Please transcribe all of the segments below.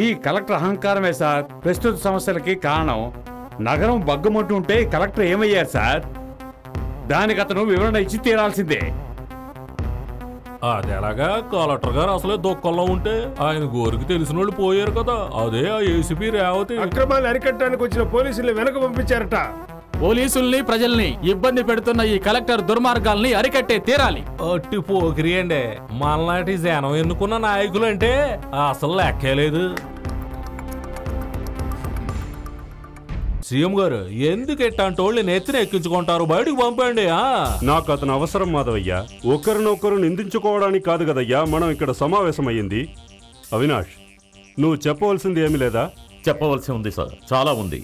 ఈ collector అహంకారమే sir ప్రస్తుత సమస్యలకి కారణం. నగరం బగ్గుమంటుంటే కలెక్టర్ ఏమయ్యారు సార్? దానికి అతను వివరణ ఇచ్చి తీరాల్సిందే. అదేలాగా కలెక్టర్ గారు అసలే దుఃఖంలో ఉంటే ఆయన గోరికి తెలిసిన వాళ్ళు పోయారు కదా, అదే ఆ ఏసీపీ రేవతి అక్రమాలు అరికట్టడానికి వచ్చిన పోలీసుల్ని వెనక పంపించారట. పోలీసుల్ని ప్రజల్ని ఇబ్బంది పెడుతున్న ఈ కలెక్టర్ దుర్మార్గాల్ని అరికట్టే తీరాలి. అట్టి పోకిరి అండి, మనలాంటి జనం ఎన్నుకున్న నాయకులు అంటే అసలు లెక్కేలేదు. సీఎం గారు ఎందుకు ఎట్టాంటోళ్ళు నెత్తిన ఎక్కించుకుంటారు? బయటకు పంపండి. నాకు అతను అవసరం మాధవయ్యా, ఒకరినొకరు నిందించుకోవడానికి కాదు కదయ్యా మనం ఇక్కడ సమావేశమయ్యింది. అవినాష్, నువ్వు చెప్పవలసింది ఏమీ లేదా? చెప్పవలసి ఉంది సార్, చాలా ఉంది.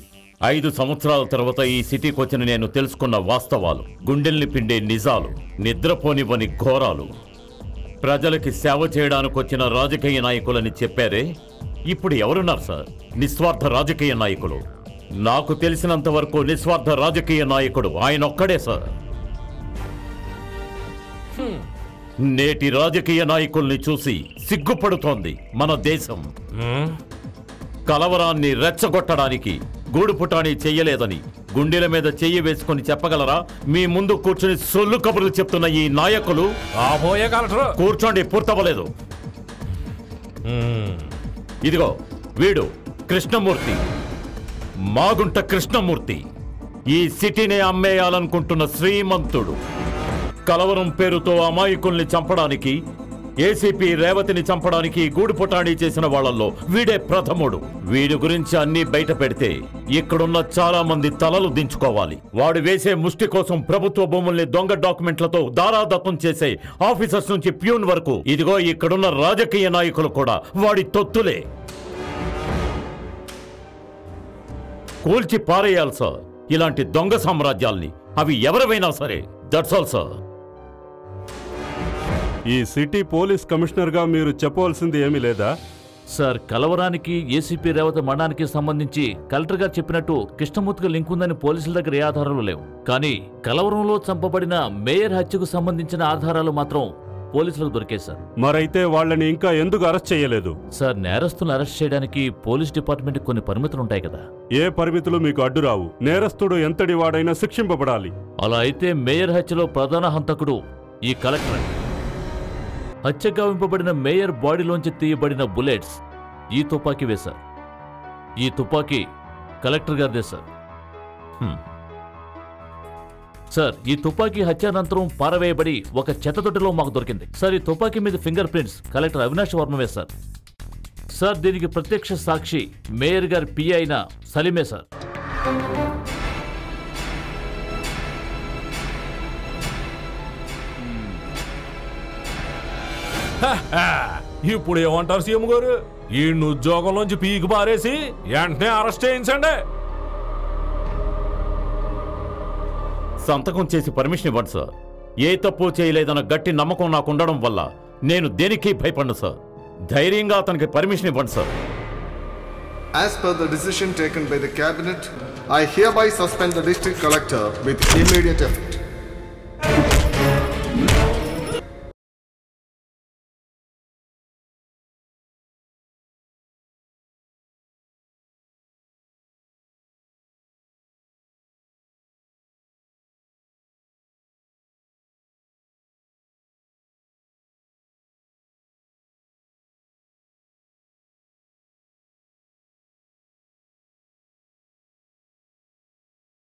5 సంవత్సరాల తర్వాత ఈ సిటీకి వచ్చిన నేను తెలుసుకున్న వాస్తవాలు, గుండెల్ని పిండే నిజాలు, నిద్రపోనివ్వని ఘోరాలు, ప్రజలకి సేవ చేయడానికి వచ్చిన రాజకీయ నాయకులని చెప్పారే, ఇప్పుడు ఎవరున్నారు సార్? నిస్వార్థ రాజకీయ నాయకులు. నాకు తెలిసినంత వరకు నిస్వార్థ రాజకీయ నాయకుడు ఆయన ఒక్కడే సార్. నేటి రాజకీయ నాయకుల్ని చూసి సిగ్గుపడుతోంది మన దేశం. కలవరాన్ని రెచ్చగొట్టడానికి గూడుపుటాని చెయ్యలేదని గుండెల మీద చెయ్యి వేసుకుని చెప్పగలరా? మీ ముందు కూర్చుని సొల్లు కబుర్లు చెప్తున్న ఈ నాయకులు. కూర్చోండి, పూర్తవ్వలేదు. ఇదిగో వీడు కృష్ణమూర్తి, మాగుంట కృష్ణమూర్తి. ఈ సిటీనే అమ్మేయాలనుకుంటున్న శ్రీమంతుడు. కలవరం పేరుతో అమాయకుల్ని చంపడానికి, ఏసీపీ రేవతిని చంపడానికి గూడుపుటాణి చేసిన వాళ్లలో వీడే ప్రథముడు. వీడి గురించి అన్ని బయట పెడితే ఇక్కడున్న చాలా మంది తలలు దించుకోవాలి. వాడు వేసే ముష్టి కోసం ప్రభుత్వ భూముల్ని దొంగ డాక్యుమెంట్లతో దారాదత్తం చేసే ఆఫీసర్స్ నుంచి ప్యూన్ వరకు, ఇదిగో ఇక్కడున్న రాజకీయ నాయకులు కూడా వాడి తొత్తులే. కూల్చి పారేయాలి సార్ ఇలాంటి దొంగ సామ్రాజ్యాల్ని, అవి ఎవరివైనా సరే. That's all sir. ఈ సిటీ పోలీస్ కమిషనర్గా మీరు చెప్పవలసింది ఏమీ లేదా? సార్, కలవరానికి ఏసీపీ రేవతి మరణానికి సంబంధించి కలెక్టర్ గారు చెప్పినట్టు కృష్ణమూర్తికి లింక్ ఉందని పోలీసుల దగ్గర ఏ ఆధారాలు లేవు. కానీ కలవరంలో చంపబడిన మేయర్ హత్యకు సంబంధించిన ఆధారాలు మాత్రం పోలీసులకు దొరికాయి సార్. మరైతే వాళ్ళని ఇంకా ఎందుకు అరెస్ట్ చేయలేదు? సార్, నేరస్తులను అరెస్ట్ చేయడానికి పోలీస్ డిపార్ట్మెంట్ కొన్ని పరిమితులు ఉంటాయి కదా. ఏ పరిమితులు మీకు అడ్డు రావు. నేరస్తుడు ఎంతటి వాడైనా శిక్షింపబడాలి. అలా అయితే మేయర్ హత్యలో ప్రధాన హంతకుడు ఈ కలెక్టర్. హత్య గావింపబడిన మేయర్ బాడీలోంచి తీయబడిన బుల్లెట్స్ ఈ తుపాకీవే సార్. ఈ తుపాకీ కలెక్టర్ గారిదే సార్. సార్, ఈ తుపాకీ హత్యానంతరం పారవేయబడి ఒక చెత్తతొట్టిలో మాకు దొరికింది సార్. ఈ తుపాకీ మీద ఫింగర్ ప్రింట్స్ కలెక్టర్ అవినాష్ వర్మవే సార్. సార్, దీనికి ప్రత్యక్ష సాక్షి మేయర్ గారి పిఏ అయిన సలీమే సార్. ఇప్పుడు ఏమంటారు సీఎం గారు? ఈ ఉద్యోగంలోంచి పీకి పారేసి వెంటనే అరెస్ట్ చేయించండి. సంతకం చేసి పర్మిషన్ ఇవ్వండి సార్. ఏ తప్పు చేయలేదన్న గట్టి నమ్మకం నాకు ఉండడం వల్ల నేను దేనికి భయపడను సార్. ధైర్యంగా అతనికి పర్మిషన్ ఇవ్వండి sir. As per the decision taken by the cabinet, I hereby suspend the district collector with immediate effect.